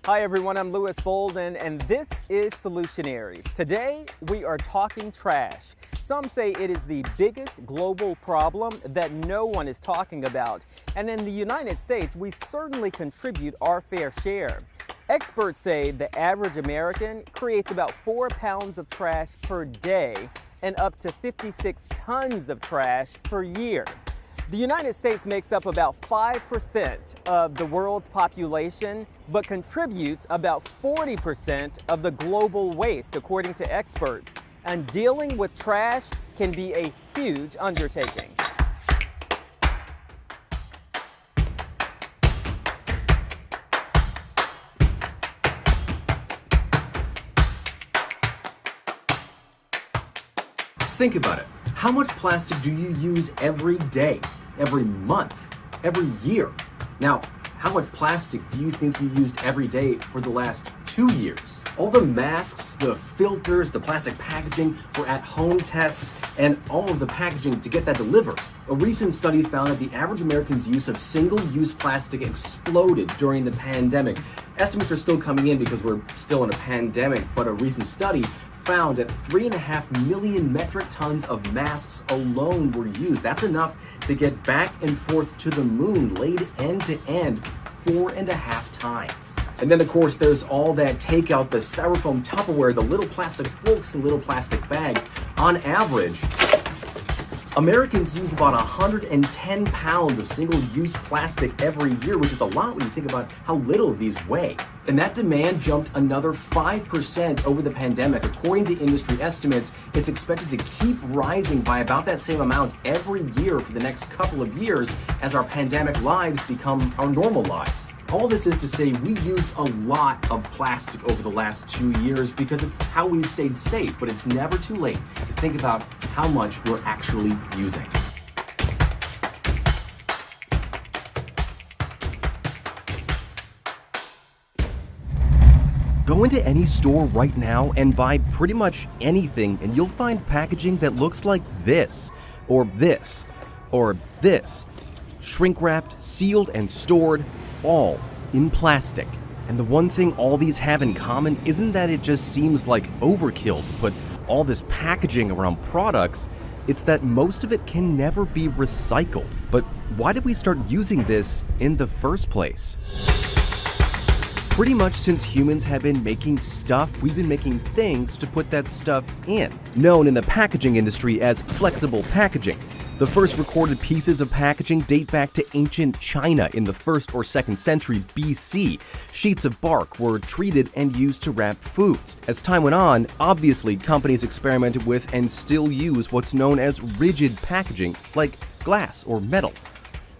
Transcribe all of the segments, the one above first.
Hi everyone, I'm Lewis Bolden and this is Solutionaries. Today we are talking trash. Some say it is the biggest global problem that no one is talking about. And in the United States, we certainly contribute our fair share. Experts say the average American creates about 4 pounds of trash per day and up to 56 tons of trash per year. The United States makes up about 5% of the world's population, but contributes about 40% of the global waste, according to experts. And dealing with trash can be a huge undertaking. Think about it. How much plastic do you use every day, every month, every year? Now, how much plastic do you think you used every day for the last 2 years? All the masks, the filters, the plastic packaging for at-home tests, and all of the packaging to get that delivered. A recent study found that the average American's use of single-use plastic exploded during the pandemic. Estimates are still coming in because we're still in a pandemic, but a recent study found that 3.5 million metric tons of masks alone were used. That's enough to get back and forth to the moon, laid end to end 4.5 times. And then of course there's all that takeout, the styrofoam Tupperware, the little plastic forks and little plastic bags. On average, Americans use about 110 pounds of single-use plastic every year, which is a lot when you think about how little these weigh. And that demand jumped another 5% over the pandemic. According to industry estimates, it's expected to keep rising by about that same amount every year for the next couple of years as our pandemic lives become our normal lives. All this is to say we used a lot of plastic over the last 2 years because it's how we've stayed safe, but it's never too late to think about how much we're actually using. Go into any store right now and buy pretty much anything and you'll find packaging that looks like this, or this, or this. Shrink-wrapped, sealed, and stored, all in plastic. And the one thing all these have in common isn't that it just seems like overkill to put all this packaging around products, it's that most of it can never be recycled. But why did we start using this in the first place? Pretty much since humans have been making stuff, we've been making things to put that stuff in, known in the packaging industry as flexible packaging. The first recorded pieces of packaging date back to ancient China in the 1st or 2nd century BC. Sheets of bark were treated and used to wrap foods. As time went on, obviously companies experimented with and still use what's known as rigid packaging, like glass or metal.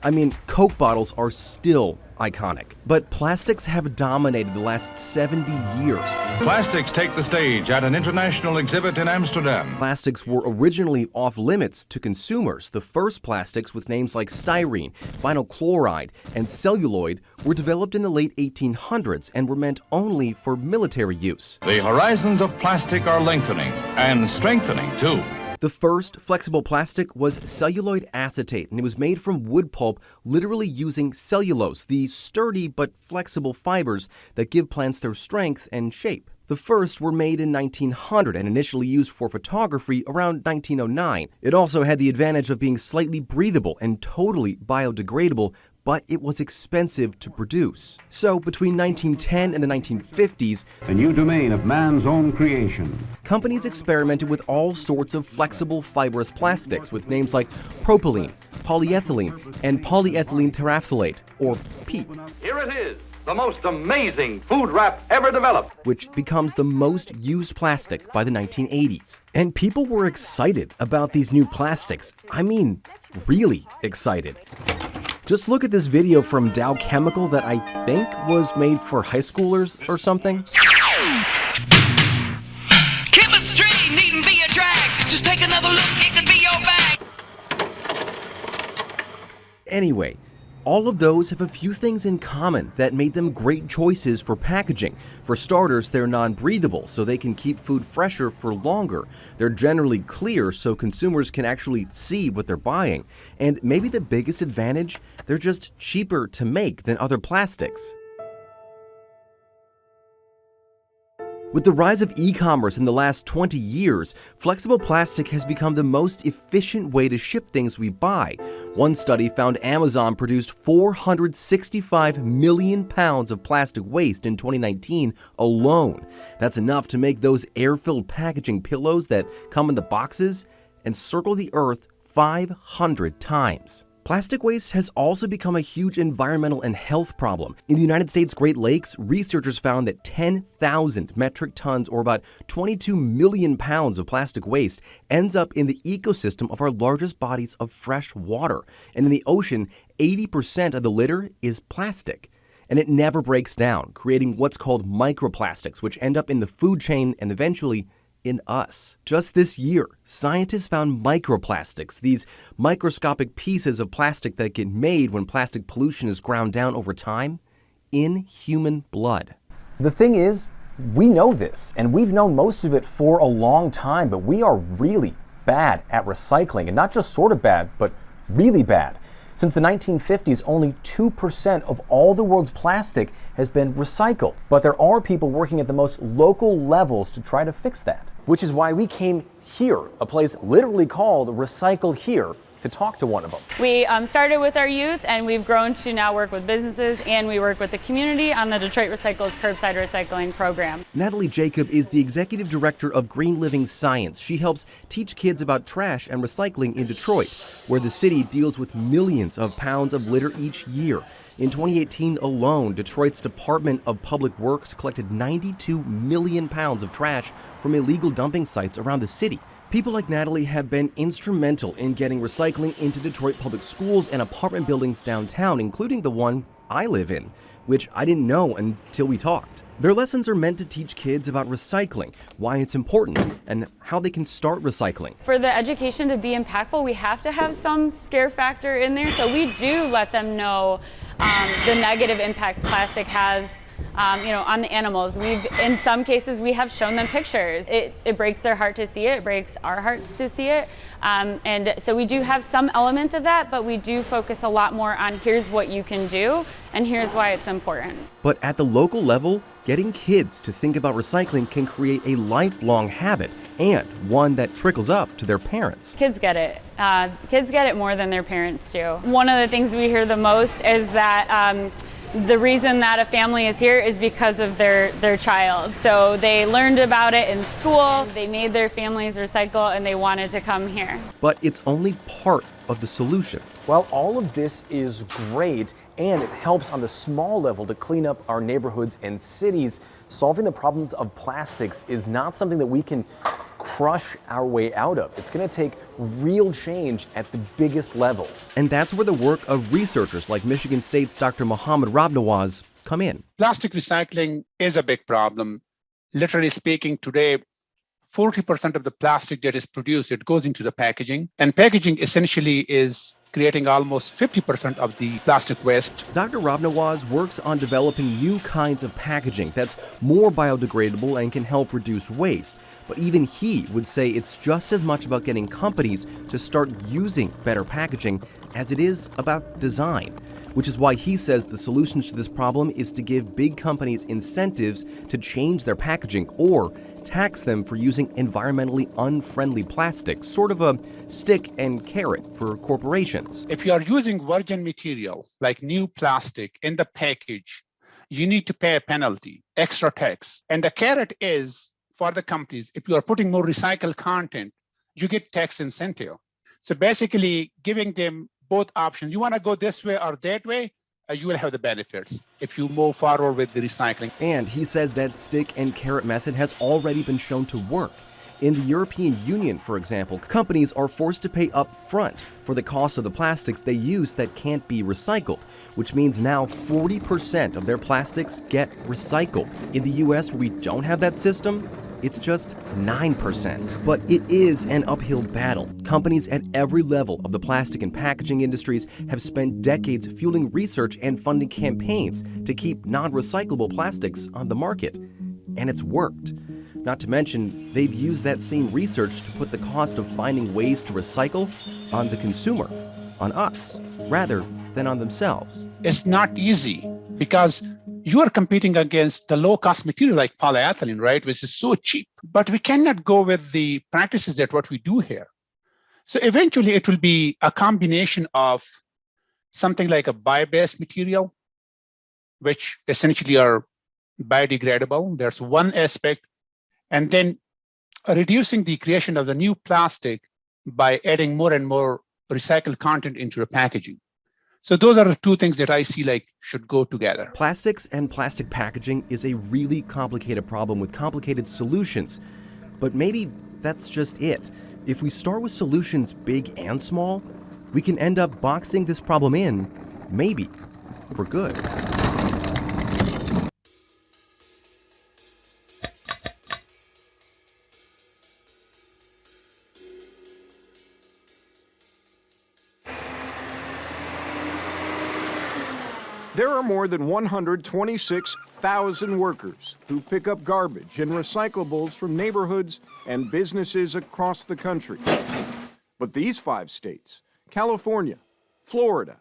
I mean, Coke bottles are still iconic, but plastics have dominated the last 70 years. Plastics take the stage at an international exhibit in Amsterdam. Plastics were originally off limits to consumers. The first plastics with names like styrene, vinyl chloride, and celluloid were developed in the late 1800s and were meant only for military use. The horizons of plastic are lengthening and strengthening too. The first flexible plastic was celluloid acetate, and it was made from wood pulp, literally using cellulose, the sturdy but flexible fibers that give plants their strength and shape. The first were made in 1900 and initially used for photography around 1909. It also had the advantage of being slightly breathable and totally biodegradable, but it was expensive to produce. So between 1910 and the 1950s, a new domain of man's own creation, companies experimented with all sorts of flexible fibrous plastics with names like propylene, polyethylene, and polyethylene terephthalate, or PET. Here it is, the most amazing food wrap ever developed, which becomes the most used plastic by the 1980s. And people were excited about these new plastics. I mean, really excited. Just look at this video from Dow Chemical that I think was made for high schoolers or something. Chemistry needn't be a drag. Just take another look, it could be your bag. Anyway, all of those have a few things in common that made them great choices for packaging. For starters, they're non-breathable, so they can keep food fresher for longer. They're generally clear, so consumers can actually see what they're buying. And maybe the biggest advantage, they're just cheaper to make than other plastics. With the rise of e-commerce in the last 20 years, flexible plastic has become the most efficient way to ship things we buy. One study found Amazon produced 465 million pounds of plastic waste in 2019 alone. That's enough to make those air-filled packaging pillows that come in the boxes and circle the earth 500 times. Plastic waste has also become a huge environmental and health problem. In the United States Great Lakes, researchers found that 10,000 metric tons, or about 22 million pounds of plastic waste, ends up in the ecosystem of our largest bodies of fresh water. And in the ocean, 80% of the litter is plastic. And it never breaks down, creating what's called microplastics, which end up in the food chain and eventually in us. Just this year, scientists found microplastics, these microscopic pieces of plastic that get made when plastic pollution is ground down over time, in human blood. The thing is, we know this, and we've known most of it for a long time, but we are really bad at recycling, and not just sort of bad, but really bad. Since the 1950s, only 2% of all the world's plastic has been recycled. But there are people working at the most local levels to try to fix that. Which is why we came here, a place literally called Recycle Here, to talk to one of them. We started with our youth, and we've grown to now work with businesses, and we work with the community on the Detroit Recycles curbside recycling program. Natalie Jacob is the executive director of Green Living Science. She helps teach kids about trash and recycling in Detroit, where the city deals with millions of pounds of litter each year. In 2018 alone, Detroit's Department of Public Works collected 92 million pounds of trash from illegal dumping sites around the city. People like Natalie have been instrumental in getting recycling into Detroit public schools and apartment buildings downtown, including the one I live in, which I didn't know until we talked. Their lessons are meant to teach kids about recycling, why it's important, and how they can start recycling. For the education to be impactful, we have to have some scare factor in there, so we do let them know the negative impacts plastic has on the animals. In some cases, we have shown them pictures. It breaks their heart to see it. It breaks our hearts to see it. And so we do have some element of that, but we do focus a lot more on here's what you can do, and here's why it's important. But at the local level, getting kids to think about recycling can create a lifelong habit, and one that trickles up to their parents. Kids get it. Kids get it more than their parents do. One of the things we hear the most is that the reason that a family is here is because of their child. So they learned about it in school, they made their families recycle, and they wanted to come here. But it's only part of the solution. Well, all of this is great, and it helps on the small level to clean up our neighborhoods and cities. Solving the problems of plastics is not something that we can crush our way out of. It's going to take real change at the biggest levels. And that's where the work of researchers like Michigan State's Dr. Mohammed Rabnawaz come in. Plastic recycling is a big problem. Literally speaking, today, 40% of the plastic that is produced, it goes into the packaging. And packaging essentially is creating almost 50% of the plastic waste. Dr. Rabnawaz works on developing new kinds of packaging that's more biodegradable and can help reduce waste. But even he would say it's just as much about getting companies to start using better packaging as it is about design, which is why he says the solution to this problem is to give big companies incentives to change their packaging or tax them for using environmentally unfriendly plastic, sort of a stick and carrot for corporations. If you are using virgin material like new plastic in the package, you need to pay a penalty, extra tax. And the carrot is for the companies, if you are putting more recycled content, you get tax incentive. So basically giving them both options. You want to go this way or that way, you will have the benefits if you move forward with the recycling. And he says that stick and carrot method has already been shown to work. In the European Union, for example, companies are forced to pay up front for the cost of the plastics they use that can't be recycled, which means now 40% of their plastics get recycled. In the US, where we don't have that system, it's just 9%. But it is an uphill battle. Companies at every level of the plastic and packaging industries have spent decades fueling research and funding campaigns to keep non-recyclable plastics on the market. And it's worked. Not to mention, they've used that same research to put the cost of finding ways to recycle on the consumer, on us, rather than on themselves. It's not easy because you are competing against the low-cost material like polyethylene, right, which is so cheap. But we cannot go with the practices that what we do here. So eventually it will be a combination of something like a bio-based material, which essentially are biodegradable. There's one aspect. And then reducing the creation of the new plastic by adding more and more recycled content into the packaging. So those are the two things that I see like should go together. Plastics and plastic packaging is a really complicated problem with complicated solutions. But maybe that's just it. If we start with solutions big and small, we can end up boxing this problem in, maybe, for good. There are more than 126,000 workers who pick up garbage and recyclables from neighborhoods and businesses across the country. But these 5 states, California, Florida,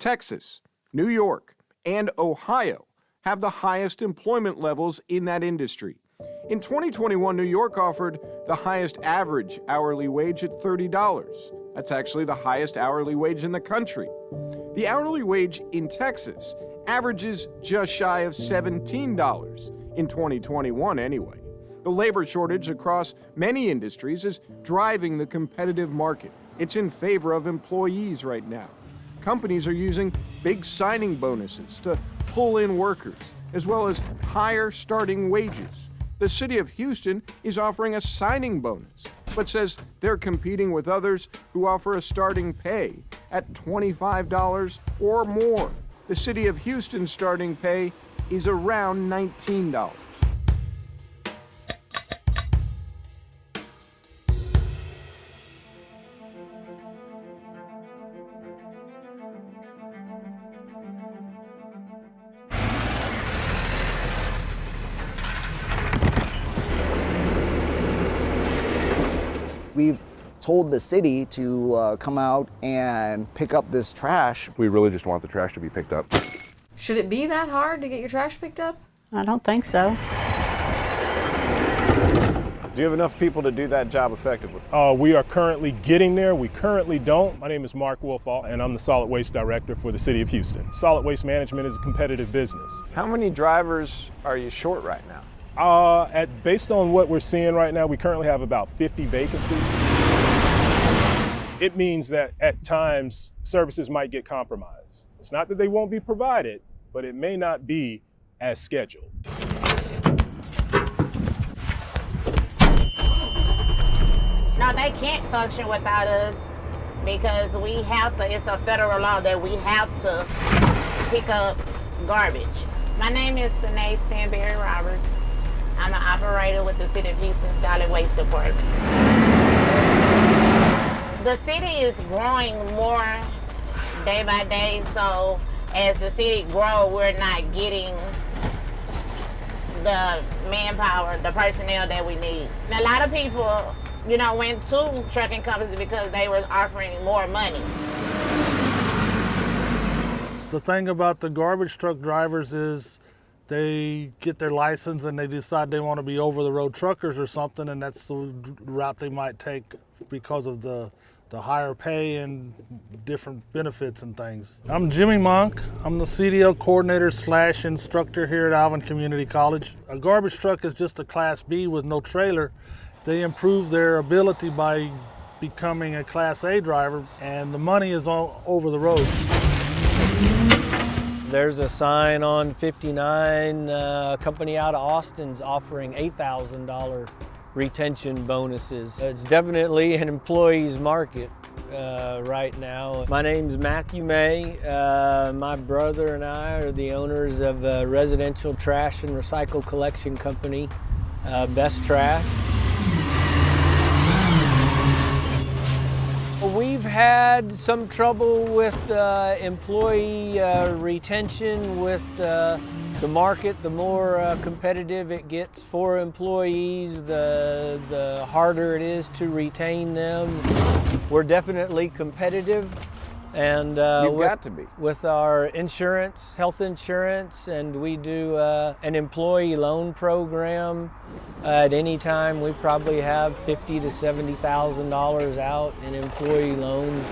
Texas, New York, and Ohio, have the highest employment levels in that industry. In 2021, New York offered the highest average hourly wage at $30. That's actually the highest hourly wage in the country. The hourly wage in Texas averages just shy of $17 in 2021 anyway. The labor shortage across many industries is driving the competitive market. It's in favor of employees right now. Companies are using big signing bonuses to pull in workers, as well as higher starting wages. The city of Houston is offering a signing bonus, but says they're competing with others who offer a starting pay at $25 or more. The city of Houston's starting pay is around $19. We've told the city to come out and pick up this trash. We really just want the trash to be picked up. Should it be that hard to get your trash picked up? I don't think so. Do you have enough people to do that job effectively? We are currently getting there. We currently don't. My name is Mark Wolfall, and I'm the Solid Waste Director for the City of Houston. Solid waste management is a competitive business. How many drivers are you short right now? Based on what we're seeing right now, we currently have about 50 vacancies. It means that at times services might get compromised. It's not that they won't be provided, but it may not be as scheduled. No, they can't function without us because we have to, it's a federal law that we have to pick up garbage. My name is Sanae Stanberry Roberts. I'm an operator with the City of Houston Solid Waste Department. The city is growing more day by day, so as the city grows, we're not getting the manpower, the personnel that we need. And a lot of people, went to trucking companies because they were offering more money. The thing about the garbage truck drivers is they get their license and they decide they want to be over-the-road truckers or something, and that's the route they might take because of the higher pay and different benefits and things. I'm Jimmy Monk. I'm the CDL coordinator / instructor here at Alvin Community College. A garbage truck is just a Class B with no trailer. They improve their ability by becoming a Class A driver, and the money is all over the road. There's a sign on 59, a company out of Austin's offering $8,000 retention bonuses. It's definitely an employee's market right now. My name's Matthew May. My brother and I are the owners of a residential trash and recycle collection company, Best Trash. We've had some trouble with employee retention with the market. The more competitive it gets for employees, the harder it is to retain them. We're definitely competitive And You've got to be. With our insurance, health insurance, and we do an employee loan program. At any time, we probably have $50,000 to $70,000 out in employee loans.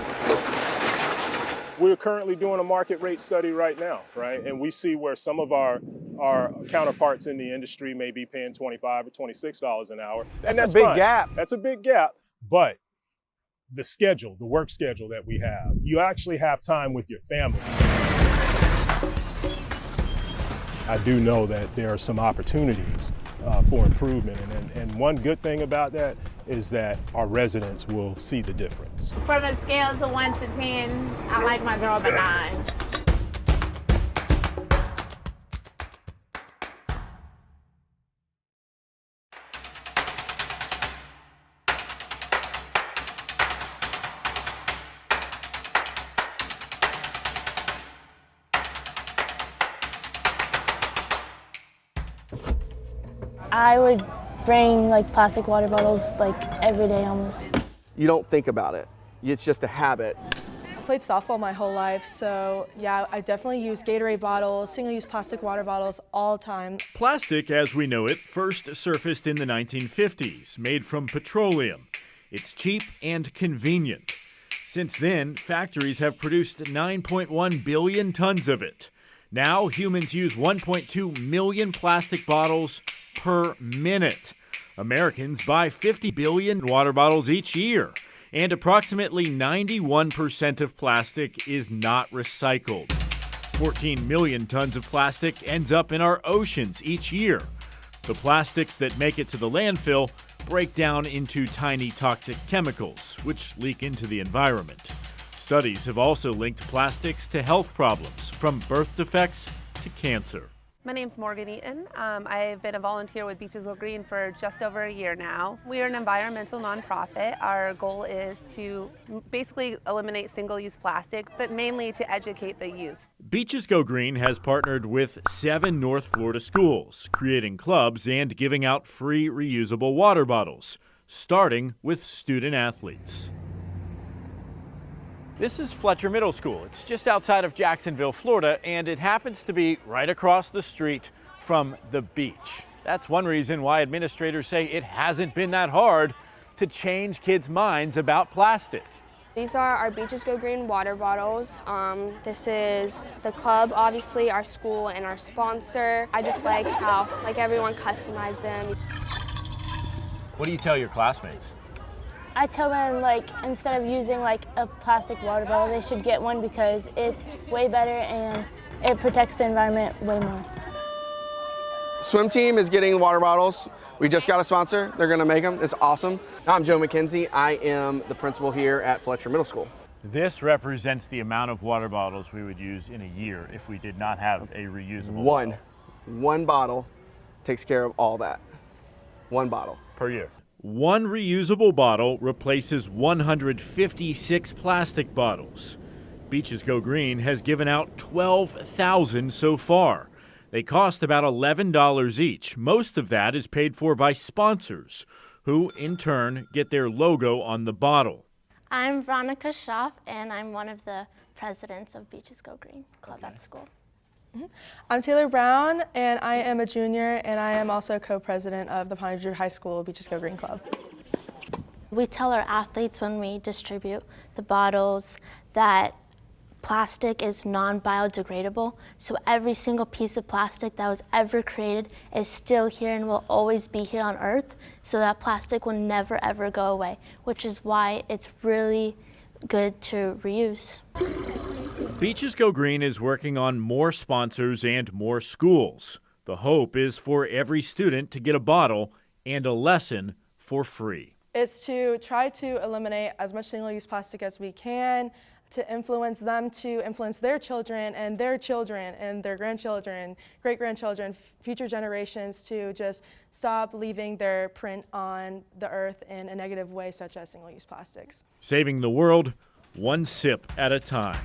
We're currently doing a market rate study right now, right? And we see where some of our counterparts in the industry may be paying $25 or $26 an hour. And that's a big fine. gap. That's a big gap. But the schedule, the work schedule that we have, you actually have time with your family. I do know that there are some opportunities for improvement. And one good thing about that is that our residents will see the difference. From a scale of 1 to 10, I like my job a 9. I would bring like plastic water bottles like every day almost. You don't think about it. It's just a habit. I played softball my whole life, so yeah, I definitely use Gatorade bottles, single-use plastic water bottles all the time. Plastic, as we know it, first surfaced in the 1950s, made from petroleum. It's cheap and convenient. Since then, factories have produced 9.1 billion tons of it. Now, humans use 1.2 million plastic bottles per minute. Americans buy 50 billion water bottles each year, and approximately 91% of plastic is not recycled. 14 million tons of plastic ends up in our oceans each year. The plastics that make it to the landfill break down into tiny toxic chemicals, which leak into the environment. Studies have also linked plastics to health problems, from birth defects to cancer. My name's Morgan Eaton. I've been a volunteer with Beaches Go Green for just over a year now. We are an environmental nonprofit. Our goal is to basically eliminate single-use plastic, but mainly to educate the youth. Beaches Go Green has partnered with 7 North Florida schools, creating clubs and giving out free reusable water bottles, starting with student athletes. This is Fletcher Middle School. It's just outside of Jacksonville, Florida, and it happens to be right across the street from the beach. That's one reason why administrators say it hasn't been that hard to change kids' minds about plastic. These are our Beaches Go Green water bottles. This is the club, obviously, our school, and our sponsor. I just like how everyone customized them. What do you tell your classmates? I tell them instead of using a plastic water bottle, they should get one because it's way better and it protects the environment way more. Swim team is getting water bottles. We just got a sponsor. They're going to make them. It's awesome. I'm Joe McKenzie. I am the principal here at Fletcher Middle School. This represents the amount of water bottles we would use in a year if we did not have a reusable bottle. One bottle takes care of all that. One bottle. Per year. One reusable bottle replaces 156 plastic bottles. Beaches Go Green has given out 12,000 so far. They cost about $11 each. Most of that is paid for by sponsors, who in turn get their logo on the bottle. I'm Veronica Schaff, and I'm one of the presidents of Beaches Go Green Club at school. I'm Taylor Brown, and I am a junior, and I am also co-president of the Ponte Drew High School Beaches Go Green Club. We tell our athletes when we distribute the bottles that plastic is non-biodegradable, so every single piece of plastic that was ever created is still here and will always be here on Earth, so that plastic will never ever go away, which is why it's really good to reuse. Beaches Go Green is working on more sponsors and more schools. The hope is for every student to get a bottle and a lesson for free. It's to try to eliminate as much single-use plastic as we can, to influence them to influence their children and their children and their grandchildren, great-grandchildren, future generations to just stop leaving their print on the earth in a negative way, such as single-use plastics. Saving the world, one sip at a time.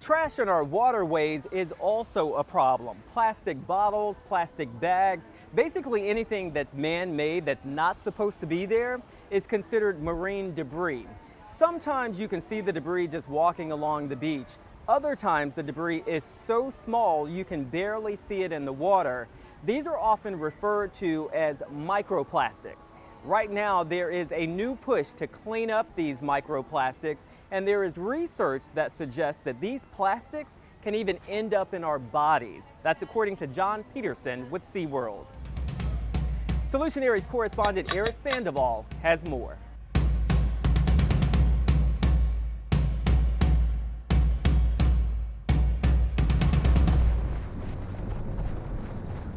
Trash in our waterways is also a problem. Plastic bottles, plastic bags, basically anything that's man-made that's not supposed to be there is considered marine debris. Sometimes you can see the debris just walking along the beach. Other times the debris is so small you can barely see it in the water. These are often referred to as microplastics. Right now, there is a new push to clean up these microplastics, and there is research that suggests that these plastics can even end up in our bodies. That's according to John Peterson with SeaWorld. Solutionaries correspondent Eric Sandoval has more.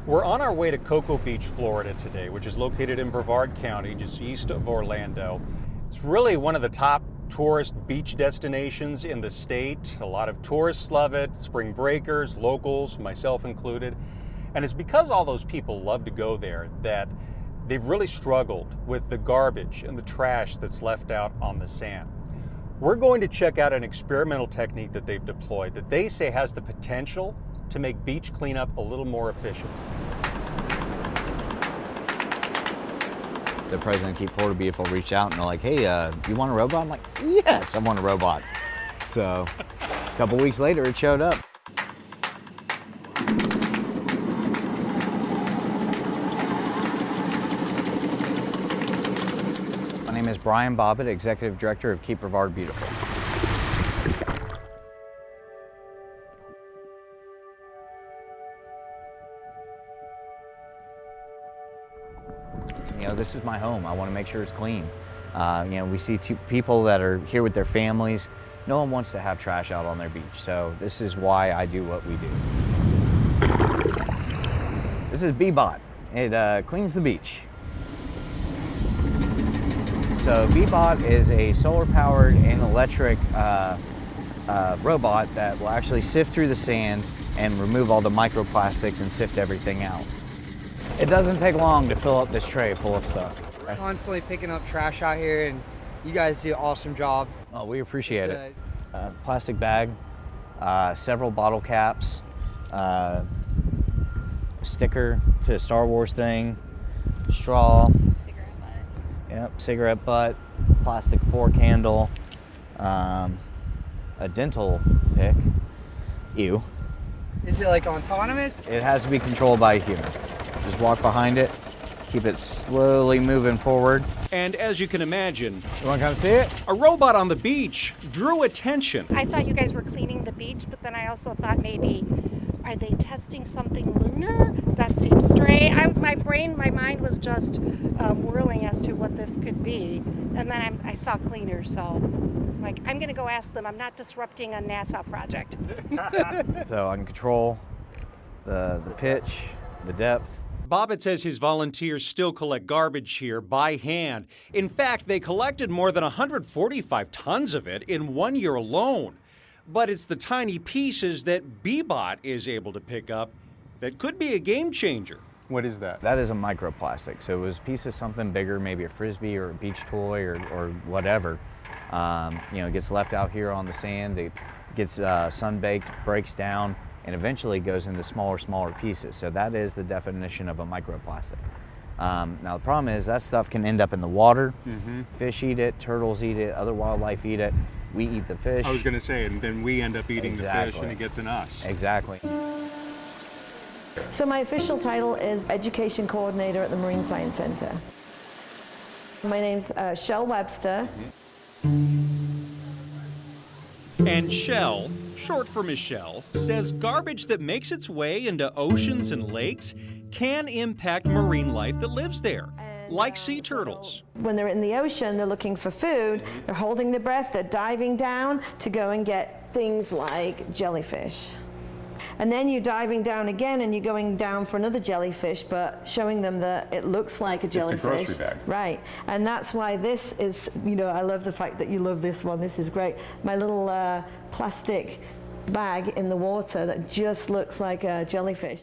We're on our way to Cocoa Beach, Florida today, which is located in Brevard County, just east of Orlando. It's really one of the top tourist beach destinations in the state. A lot of tourists love it, spring breakers, locals, myself included. And it's because all those people love to go there that they've really struggled with the garbage and the trash that's left out on the sand. We're going to check out an experimental technique that they've deployed that they say has the potential to make beach cleanup a little more efficient. The president of Keep Florida Beautiful reached out and they're like, hey, you want a robot? I'm like, yes, I want a robot. So a couple weeks later, it showed up. My name is Brian Bobbitt, Executive Director of Keep Brevard Beautiful. You know, this is my home. I want to make sure it's clean. You know, we see people that are here with their families. No one wants to have trash out on their beach. So this is why I do what we do. This is Bobbitt. It cleans the beach. So Bobbitt is a solar-powered and electric robot that will actually sift through the sand and remove all the microplastics and sift everything out. It doesn't take long to fill up this tray full of stuff. We're constantly picking up trash out here, and you guys do an awesome job. Oh, we appreciate it. Plastic bag, several bottle caps, a sticker to a Star Wars thing, straw, cigarette butt. Yep, cigarette butt, plastic fork handle, a dental pick. Ew. Is it like autonomous? It has to be controlled by a human. Just walk behind it, keep it slowly moving forward. And as you can imagine, you want to come see it? A robot on the beach drew attention. I thought you guys were cleaning the beach, but then I also thought maybe, are they testing something lunar? That seems strange. My mind was just whirling as to what this could be. And then I saw cleaners, so like, I'm gonna go ask them. I'm not disrupting a NASA project. So I can control the pitch, the depth. Bobbitt says his volunteers still collect garbage here by hand. In fact, they collected more than 145 tons of it in 1 year alone. But it's the tiny pieces that Bobbitt is able to pick up that could be a game changer. What is that? That is a microplastic. So it was a piece of something bigger, maybe a Frisbee or a beach toy or whatever. You know, it gets left out here on the sand, it gets sun-baked, breaks down, and eventually goes into smaller pieces. So that is the definition of a microplastic. Now the problem is that stuff can end up in the water. Fish eat it, turtles eat it, other wildlife eat it. We eat the fish. I was going to say, and then we end up eating the fish and it gets in us. Exactly. So my official title is Education Coordinator at the Marine Science Center. My name's Shell Webster. And Shell, short for Michelle, says garbage that makes its way into oceans and lakes can impact marine life that lives there, like sea turtles. When they're in the ocean, they're looking for food, they're holding their breath, they're diving down to go and get things like jellyfish. And then you're diving down again and you're going down for another jellyfish, but showing them that it looks like a jellyfish. It's a grocery bag. Right. And that's why this is, you know, I love the fact that you love this one. This is great. My little plastic bag in the water that just looks like a jellyfish.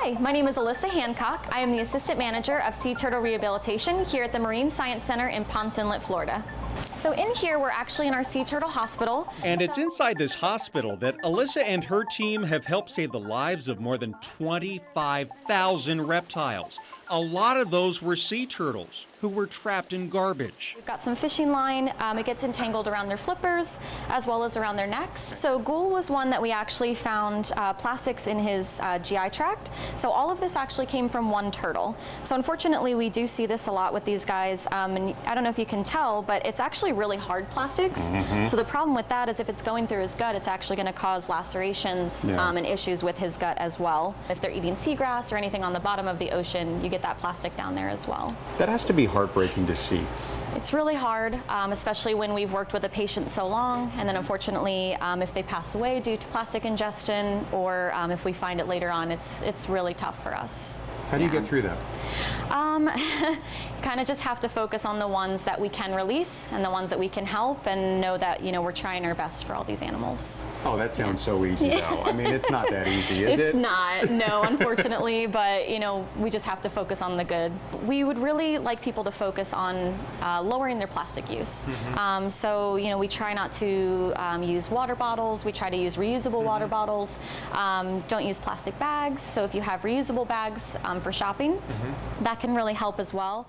Hi, my name is Alyssa Hancock. I am the Assistant Manager of Sea Turtle Rehabilitation here at the Marine Science Center in Ponce Inlet, Florida. So in here, we're actually in our sea turtle hospital. And it's inside this hospital that Alyssa and her team have helped save the lives of more than 25,000 reptiles. A lot of those were sea turtles who were trapped in garbage. We've got some fishing line. It gets entangled around their flippers as well as around their necks. So Ghoul was one that we actually found plastics in his GI tract. So all of this actually came from one turtle. So unfortunately, we do see this a lot with these guys. And I don't know if you can tell, but it's actually really hard plastics. So the problem with that is if it's going through his gut, it's actually going to cause lacerations and issues with his gut as well. If they're eating seagrass or anything on the bottom of the ocean, you get that plastic down there as well. That has to be heartbreaking to see. It's really hard, especially when we've worked with a patient so long, and then unfortunately, if they pass away due to plastic ingestion, or if we find it later on, it's really tough for us. How do you get through that? Kind of just have to focus on the ones that we can release and the ones that we can help, and know that we're trying our best for all these animals. Oh, that sounds so easy though. I mean, it's not that easy, is it? It's not, no, unfortunately, but we just have to focus on the good. We would really like people to focus on lowering their plastic use. So, we try not to use water bottles. We try to use reusable water bottles. Don't use plastic bags. So if you have reusable bags for shopping, that can really help as well.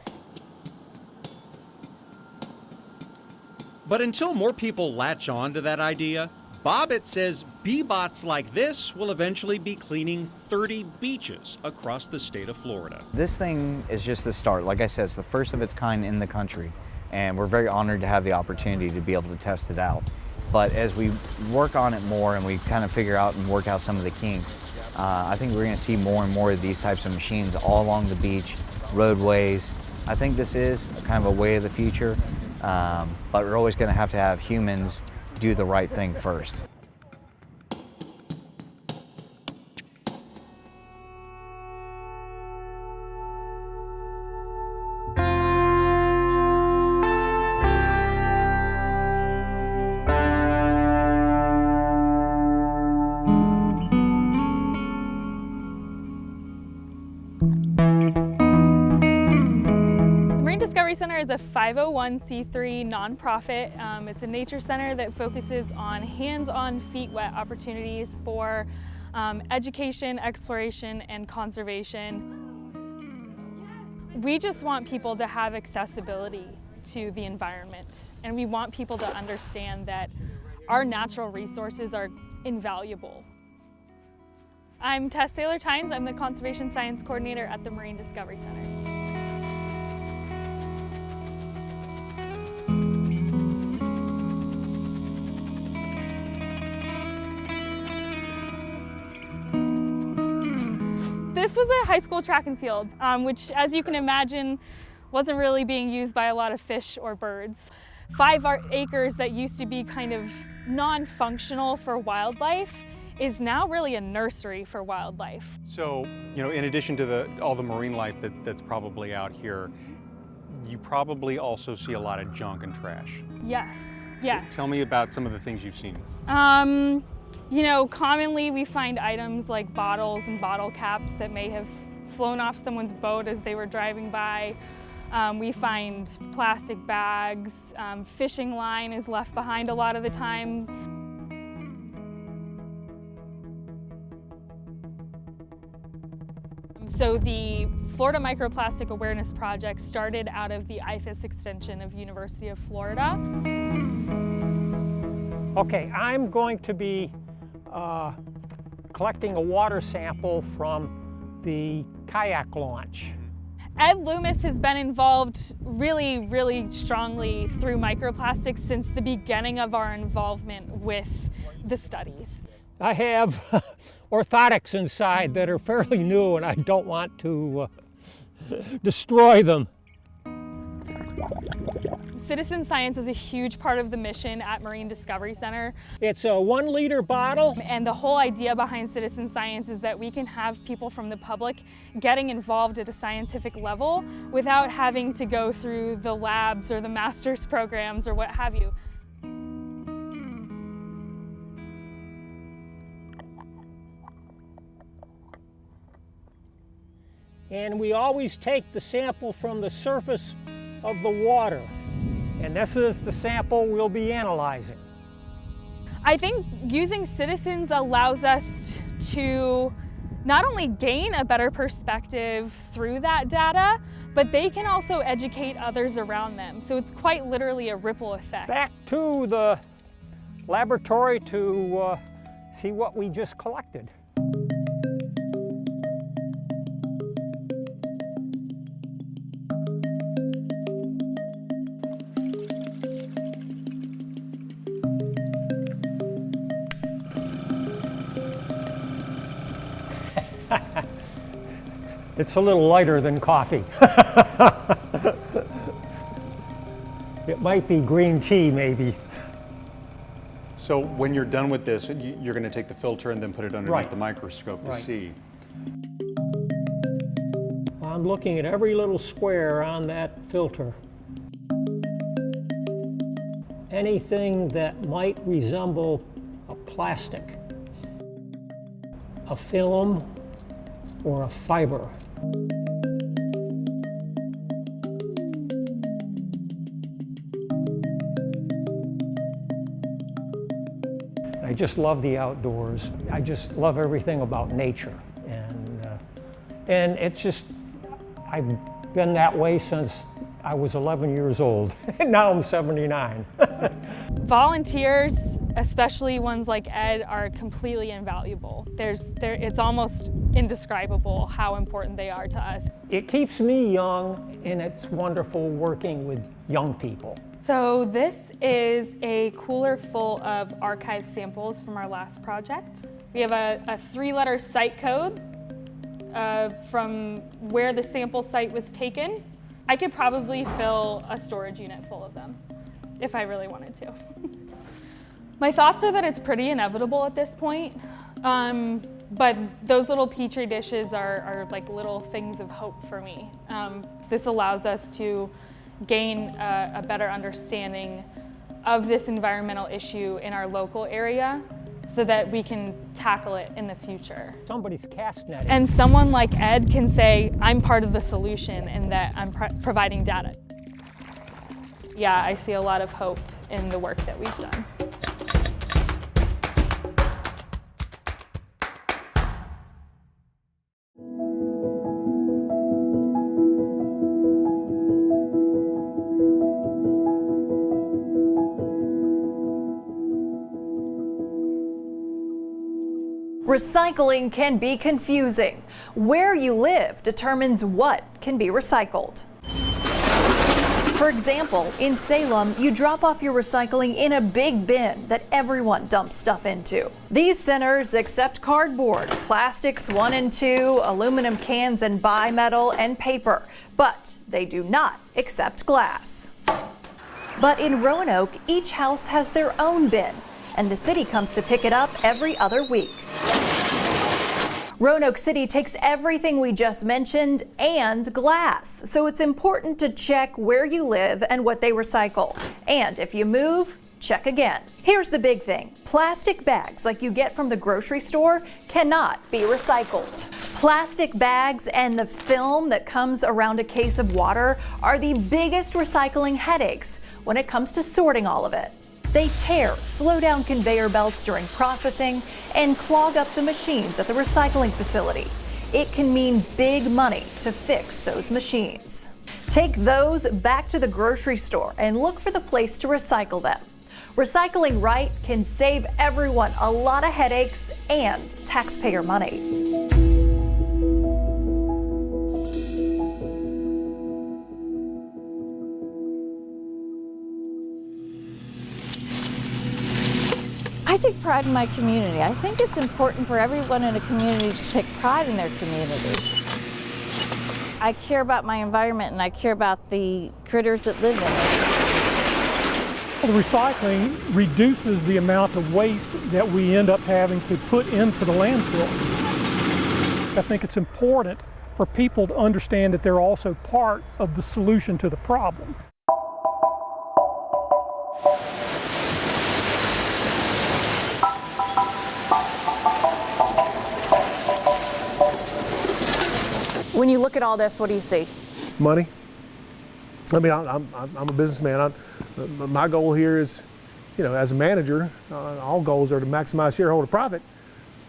But until more people latch on to that idea, Bobbitt says bee-bots like this will eventually be cleaning 30 beaches across the state of Florida. This thing is just the start. Like I said, it's the first of its kind in the country, and we're very honored to have the opportunity to be able to test it out. But as we work on it more and we kind of figure out and work out some of the kinks, I think we're going to see more and more of these types of machines all along the beach, roadways. I think this is kind of a way of the future, but we're always going to have humans do the right thing first. Is a 501c3 nonprofit. It's a nature center that focuses on hands-on, feet-wet opportunities for education, exploration, and conservation. We just want people to have accessibility to the environment, and we want people to understand that our natural resources are invaluable. I'm Tess Taylor-Tynes. I'm the Conservation Science Coordinator at the Marine Discovery Center. This was a high school track and field, which, as you can imagine, wasn't really being used by a lot of fish or birds. 5 acres that used to be kind of non-functional for wildlife is now really a nursery for wildlife. So, in addition to all the marine life that's probably out here, you probably also see a lot of junk and trash. Yes, yes. Tell me about some of the things you've seen. Commonly we find items like bottles and bottle caps that may have flown off someone's boat as they were driving by. We find plastic bags. Fishing line is left behind a lot of the time. So the Florida Microplastic Awareness Project started out of the IFAS extension of University of Florida. Okay, I'm going to be collecting a water sample from the kayak launch. Ed Loomis has been involved really strongly through microplastics since the beginning of our involvement with the studies. I have orthotics inside that are fairly new, and I don't want to destroy them. Citizen science is a huge part of the mission at Marine Discovery Center. It's a 1 liter bottle. And the whole idea behind citizen science is that we can have people from the public getting involved at a scientific level without having to go through the labs or the master's programs or what have you. And we always take the sample from the surface of the water. And this is the sample we'll be analyzing. I think using citizens allows us to not only gain a better perspective through that data, but they can also educate others around them. So it's quite literally a ripple effect. Back to the laboratory to see what we just collected. It's a little lighter than coffee. It might be green tea, maybe. So when you're done with this, you're going to take the filter and then put it underneath the microscope to see. I'm looking at every little square on that filter. Anything that might resemble a plastic, a film, or a fiber. I just love the outdoors. I just love everything about nature. And it's just, I've been that way since I was 11 years old. Now I'm 79. Volunteers, especially ones like Ed, are completely invaluable. It's almost indescribable how important they are to us. It keeps me young, and it's wonderful working with young people. So this is a cooler full of archive samples from our last project. We have a 3-letter site code from where the sample site was taken. I could probably fill a storage unit full of them if I really wanted to. My thoughts are that it's pretty inevitable at this point, but those little petri dishes are like little things of hope for me. This allows us to gain a better understanding of this environmental issue in our local area so that we can tackle it in the future. Somebody's cast netting. And someone like Ed can say, I'm part of the solution and that I'm providing data. Yeah, I see a lot of hope in the work that we've done. Recycling can be confusing. Where you live determines what can be recycled. For example, in Salem, you drop off your recycling in a big bin that everyone dumps stuff into. These centers accept cardboard, plastics 1 and 2, aluminum cans and bimetal, and paper, but they do not accept glass. But in Roanoke, each house has their own bin, and the city comes to pick it up every other week. Roanoke City takes everything we just mentioned and glass, so it's important to check where you live and what they recycle. And if you move, check again. Here's the big thing. Plastic bags like you get from the grocery store cannot be recycled. Plastic bags and the film that comes around a case of water are the biggest recycling headaches when it comes to sorting all of it. They tear, slow down conveyor belts during processing, and clog up the machines at the recycling facility. It can mean big money to fix those machines. Take those back to the grocery store and look for the place to recycle them. Recycling right can save everyone a lot of headaches and taxpayer money. I take pride in my community. I think it's important for everyone in a community to take pride in their community. I care about my environment and I care about the critters that live in it. The recycling reduces the amount of waste that we end up having to put into the landfill. I think it's important for people to understand that they're also part of the solution to the problem. When you look at all this, what do you see? Money. I mean, I'm a businessman. My goal here is, you know, as a manager, all goals are to maximize shareholder profit,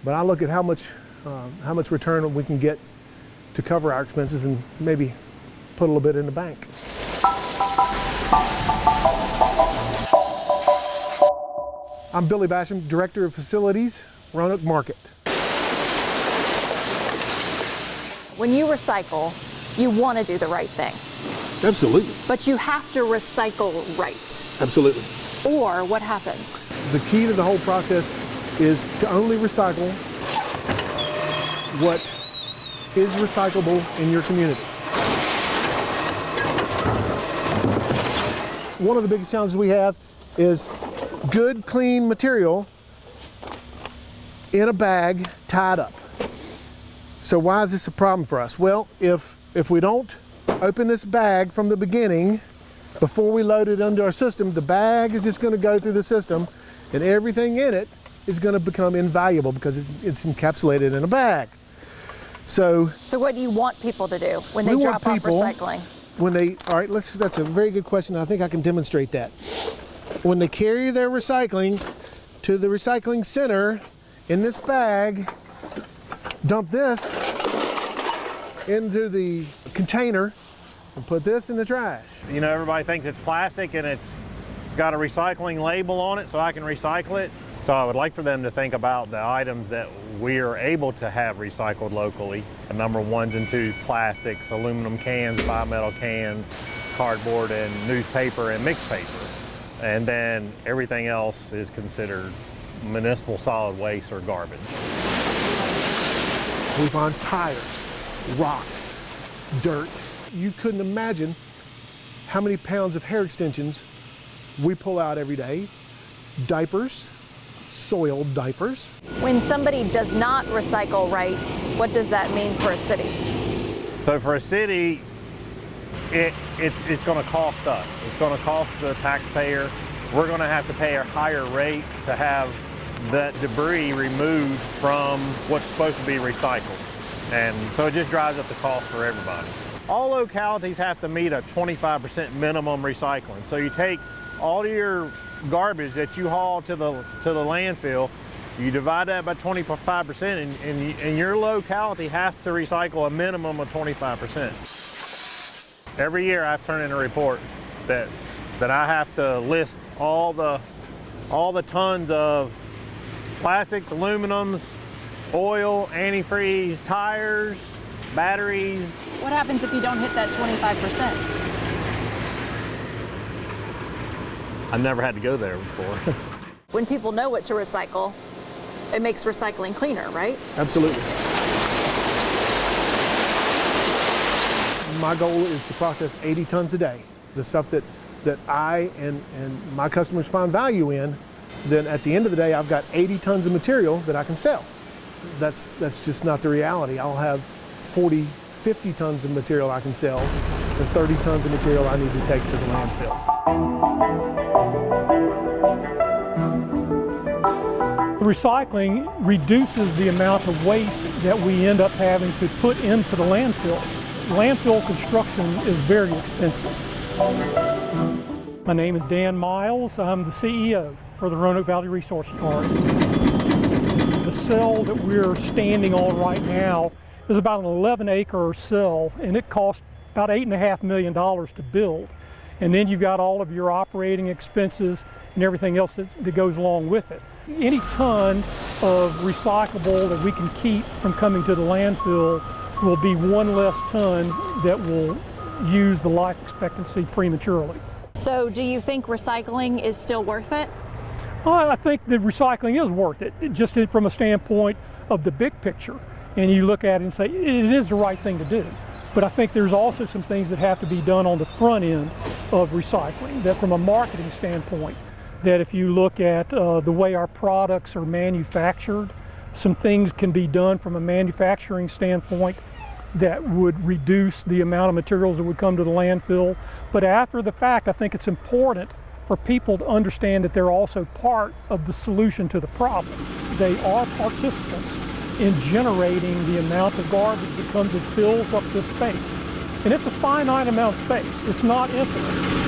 but I look at how much return we can get to cover our expenses and maybe put a little bit in the bank. I'm Billy Basham, Director of Facilities, Roanoke Market. When you recycle, you want to do the right thing. Absolutely. But you have to recycle right. Absolutely. Or what happens? The key to the whole process is to only recycle what is recyclable in your community. One of the biggest challenges we have is good, clean material in a bag tied up. So why is this a problem for us? Well, if we don't open this bag from the beginning, before we load it into our system, the bag is just going to go through the system and everything in it is going to become invaluable because it's encapsulated in a bag. So what do you want people to do when they drop off recycling? That's a very good question. I think I can demonstrate that. When they carry their recycling to the recycling center in this bag, dump this into the container and put this in the trash. You know, everybody thinks it's plastic and it's got a recycling label on it so I can recycle it. So I would like for them to think about the items that we are able to have recycled locally. The number 1s and 2s, plastics, aluminum cans, bimetal cans, cardboard and newspaper and mixed paper. And then everything else is considered municipal solid waste or garbage. We find tires, rocks, dirt. You couldn't imagine how many pounds of hair extensions we pull out every day. Diapers, soiled diapers. When somebody does not recycle right, what does that mean for a city? So for a city, it's going to cost us. It's going to cost the taxpayer. We're going to have to pay a higher rate to have that debris removed from what's supposed to be recycled. And so it just drives up the cost for everybody. All localities have to meet a 25% minimum recycling. So you take all your garbage that you haul to the landfill, you divide that by 25%, and your locality has to recycle a minimum of 25%. Every year I've turned in a report that I have to list all the tons of plastics, aluminums, oil, antifreeze, tires, batteries. What happens if you don't hit that 25%? I've never had to go there before. When people know what to recycle, it makes recycling cleaner, right? Absolutely. My goal is to process 80 tons a day. The stuff that I and my customers find value in, then at the end of the day, I've got 80 tons of material that I can sell. That's just not the reality. I'll have 40, 50 tons of material I can sell and 30 tons of material I need to take to the landfill. Recycling reduces the amount of waste that we end up having to put into the landfill. Landfill construction is very expensive. My name is Dan Miles. I'm the CEO for the Roanoke Valley Resource Park. The cell that we're standing on right now is about an 11-acre cell, and it cost about $8.5 million to build. And then you've got all of your operating expenses and everything else that goes along with it. Any ton of recyclable that we can keep from coming to the landfill will be one less ton that will use the life expectancy prematurely. So do you think recycling is still worth it? Well, I think that recycling is worth it, just from a standpoint of the big picture. And you look at it and say, it is the right thing to do. But I think there's also some things that have to be done on the front end of recycling, that from a marketing standpoint, that if you look at the way our products are manufactured, some things can be done from a manufacturing standpoint that would reduce the amount of materials that would come to the landfill. But after the fact, I think it's important for people to understand that they're also part of the solution to the problem. They are participants in generating the amount of garbage that comes and fills up this space. And it's a finite amount of space. It's not infinite.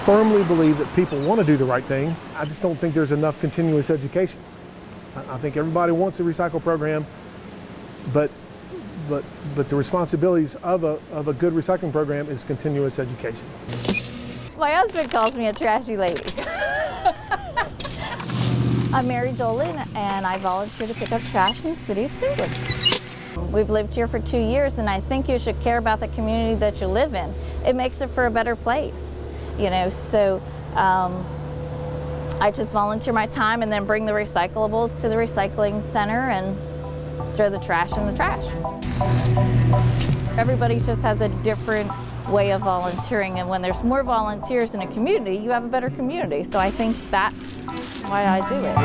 firmly believe that people want to do the right thing. I just don't think there's enough continuous education. I think everybody wants a recycle program, but the responsibilities of a good recycling program is continuous education. My husband calls me a trashy lady. I'm Mary Dolan, and I volunteer to pick up trash in the city of St. Louis. We've lived here for 2 years, and I think you should care about the community that you live in. It makes it for a better place, you know, so I just volunteer my time and then bring the recyclables to the recycling center and throw the trash in the trash. Everybody just has a different way of volunteering, and when there's more volunteers in a community, you have a better community. So I think that's why I do it.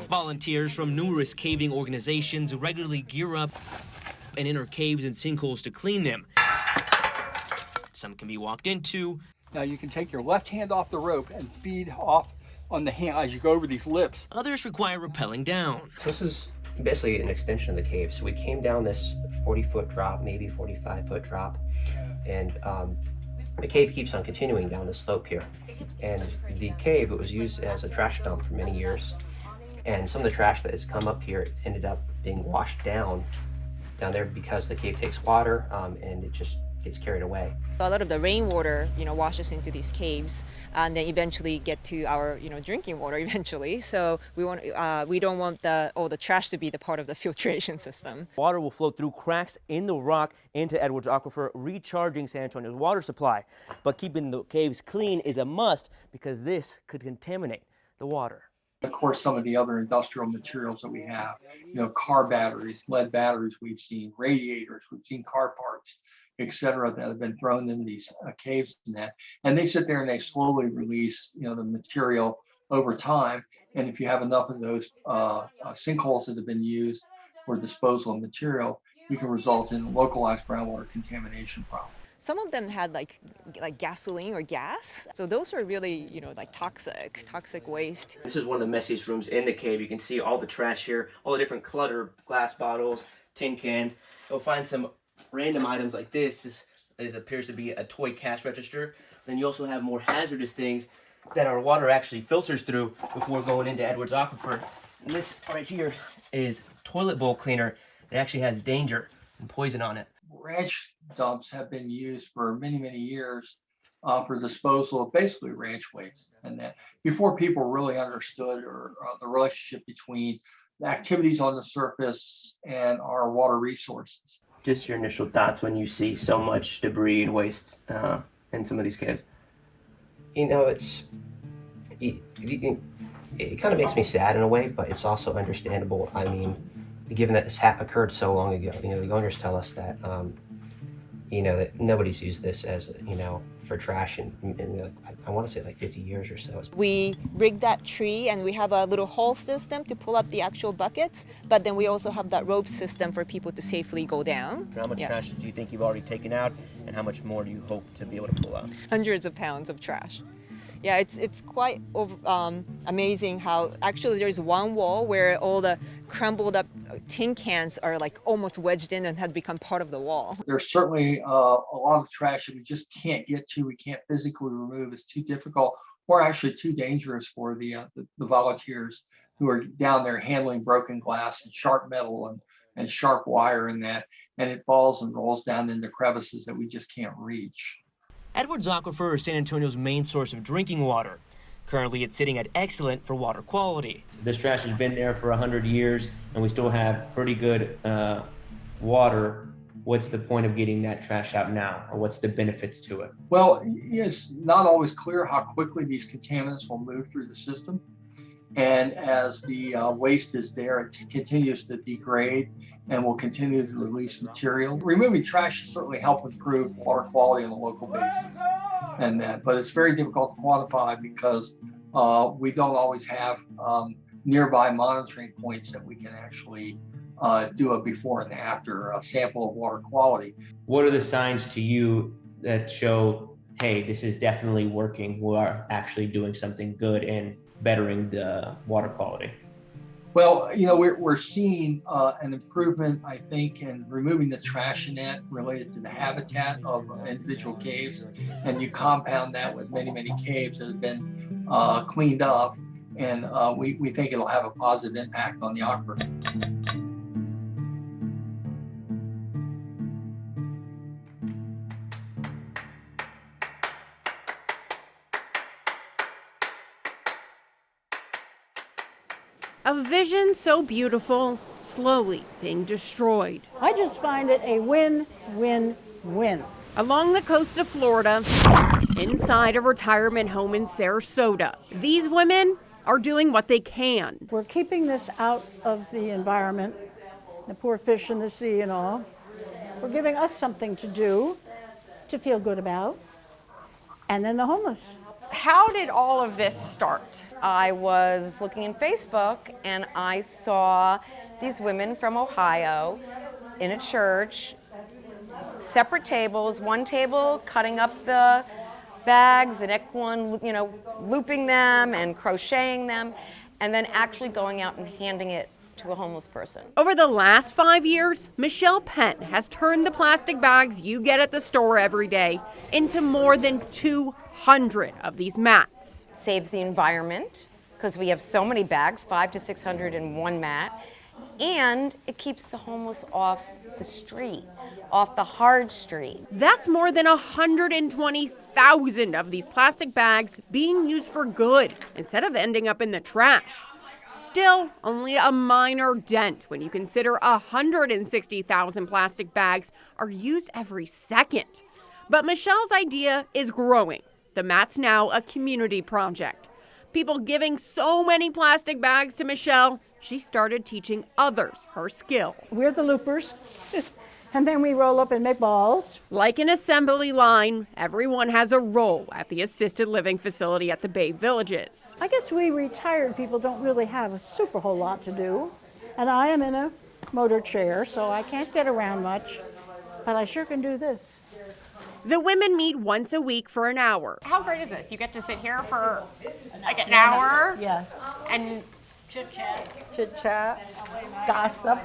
Volunteers from numerous caving organizations regularly gear up and enter caves and sinkholes to clean them. Some can be walked into. Now you can take your left hand off the rope and feed off on the hand as you go over these lips. Others require rappelling down. This is basically an extension of the cave. So we came down this 40-foot drop, maybe 45-foot drop, and the cave keeps on continuing down the slope here. And the cave, it was used as a trash dump for many years. And some of the trash that has come up here ended up being washed down there because the cave takes water and it just gets carried away. A lot of the rainwater, washes into these caves, and then eventually get to our, drinking water eventually. So we don't want all the trash to be the part of the filtration system. Water will flow through cracks in the rock into Edwards Aquifer, recharging San Antonio's water supply. But keeping the caves clean is a must because this could contaminate the water. Of course, some of the other industrial materials that we have, car batteries, lead batteries we've seen, radiators, we've seen car parts, etc., that have been thrown in these caves and they sit there and they slowly release, the material over time. And if you have enough of those sinkholes that have been used for disposal of material, you can result in localized groundwater contamination problems. Some of them had like gasoline or gas. So those are really, toxic waste. This is one of the messiest rooms in the cave. You can see all the trash here, all the different clutter, glass bottles, tin cans. You'll find some random items like this. This appears to be a toy cash register. Then you also have more hazardous things that our water actually filters through before going into Edwards Aquifer. And this right here is toilet bowl cleaner. It actually has danger and poison on it. Ranch dumps have been used for many, many years for disposal of basically ranch waste. And that before people really understood the relationship between the activities on the surface and our water resources. Just your initial thoughts when you see so much debris and waste in some of these caves. It kind of makes me sad in a way, but it's also understandable. I mean, given that this occurred so long ago, the owners tell us that, that nobody's used this as, for trash in I want to say like 50 years or so. We rigged that tree and we have a little haul system to pull up the actual buckets, but then we also have that rope system for people to safely go down. How much trash do you think you've already taken out, and how much more do you hope to be able to pull out? Hundreds of pounds of trash. Yeah, it's quite amazing how actually there's one wall where all the crumbled up tin cans are like almost wedged in and have become part of the wall. There's certainly a lot of trash that we just can't get to, we can't physically remove, it's too difficult or actually too dangerous for the volunteers who are down there handling broken glass and sharp metal and sharp wire and it falls and rolls down into crevices that we just can't reach. Edwards Aquifer is San Antonio's main source of drinking water. Currently, it's sitting at excellent for water quality. This trash has been there for 100 years, and we still have pretty good water. What's the point of getting that trash out now, or what's the benefits to it? Well, it's not always clear how quickly these contaminants will move through the system. And as the waste is there, it continues to degrade and will continue to release material. Removing trash will certainly help improve water quality on a local basis, but it's very difficult to quantify because we don't always have nearby monitoring points that we can actually do a before and after sample of water quality. What are the signs to you that show, hey, this is definitely working, we are actually doing something good and bettering the water quality? Well, we're seeing an improvement, I think, in removing the trash net related to the habitat of individual caves, and you compound that with many, many caves that have been cleaned up, and we think it'll have a positive impact on the aquifer. A vision so beautiful, slowly being destroyed. I just find it a win-win-win. Along the coast of Florida, inside a retirement home in Sarasota, these women are doing what they can. We're keeping this out of the environment, the poor fish in the sea and all. We're giving us something to do, to feel good about, and then the homeless. How did all of this start? I was looking in Facebook and I saw these women from Ohio in a church, separate tables, one table cutting up the bags, the next one, looping them and crocheting them, and then actually going out and handing it to a homeless person. Over the last 5 years, Michelle Penn has turned the plastic bags you get at the store every day into more than 200 of these mats. Saves the environment because we have so many bags, 500 to 600 in one mat, and it keeps the homeless off the street, off the hard street. That's more than 120,000 of these plastic bags being used for good instead of ending up in the trash. Still, only a minor dent when you consider 160,000 plastic bags are used every second. But Michelle's idea is growing. The mat's now a community project. People giving so many plastic bags to Michelle, she started teaching others her skill. We're the loopers, and then we roll up and make balls. Like an assembly line, everyone has a role at the assisted living facility at the Bay Villages. I guess we retired people don't really have a super whole lot to do, and I am in a motor chair, so I can't get around much, but I sure can do this. The women meet once a week for an hour. How great is this? You get to sit here for like an hour? Yes. And Chit-chat, gossip.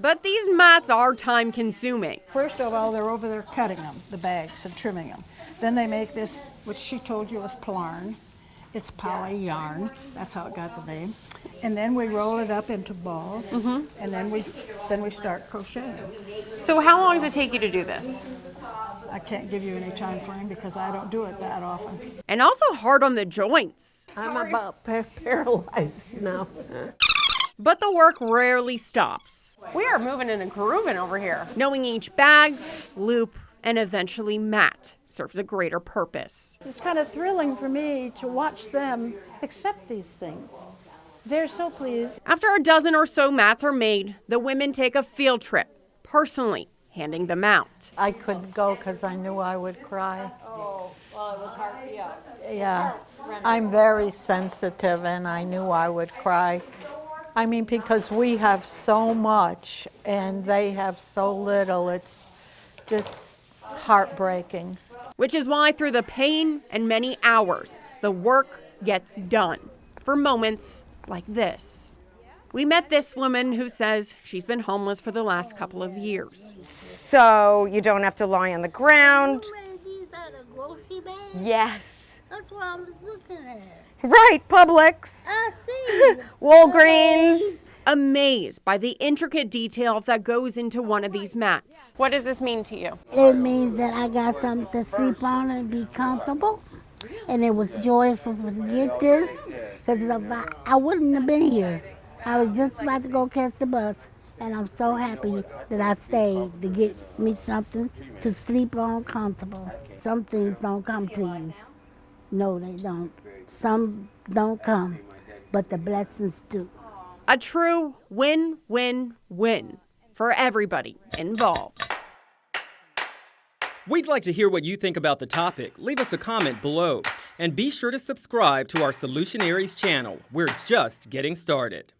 But these mats are time consuming. First of all, they're over there cutting them, the bags, and trimming them. Then they make this, which she told you was plarn. It's poly yarn. That's how it got the name. And then we roll it up into balls, and then we start crocheting. So how long does it take you to do this? I can't give you any time frame because I don't do it that often. And also hard on the joints. I'm about paralyzed now. But the work rarely stops. We are moving and grooving over here. Knowing each bag, loop, and eventually mat serves a greater purpose. It's kind of thrilling for me to watch them accept these things. They're so pleased. After a dozen or so mats are made, the women take a field trip, personally handing them out. I couldn't go because I knew I would cry. Oh, well, it was hard for you. Yeah, I'm very sensitive and I knew I would cry. I mean, because we have so much and they have so little, it's just heartbreaking. Which is why through the pain and many hours, the work gets done for moments like this. We met this woman who says she's been homeless for the last couple of years. So you don't have to lie on the ground. These are the grocery bags? Yes. That's what I was looking at. Right, Publix. I see. Walgreens. Amazed by the intricate detail that goes into one of these mats. What does this mean to you? It means that I got something to sleep on and be comfortable. And it was joyful to get this, because I wouldn't have been here. I was just about to go catch the bus, and I'm so happy that I stayed to get me something to sleep on comfortable. Some things don't come to you. No, they don't. Some don't come, but the blessings do. A true win-win-win for everybody involved. We'd like to hear what you think about the topic. Leave us a comment below. And be sure to subscribe to our Solutionaries channel. We're just getting started.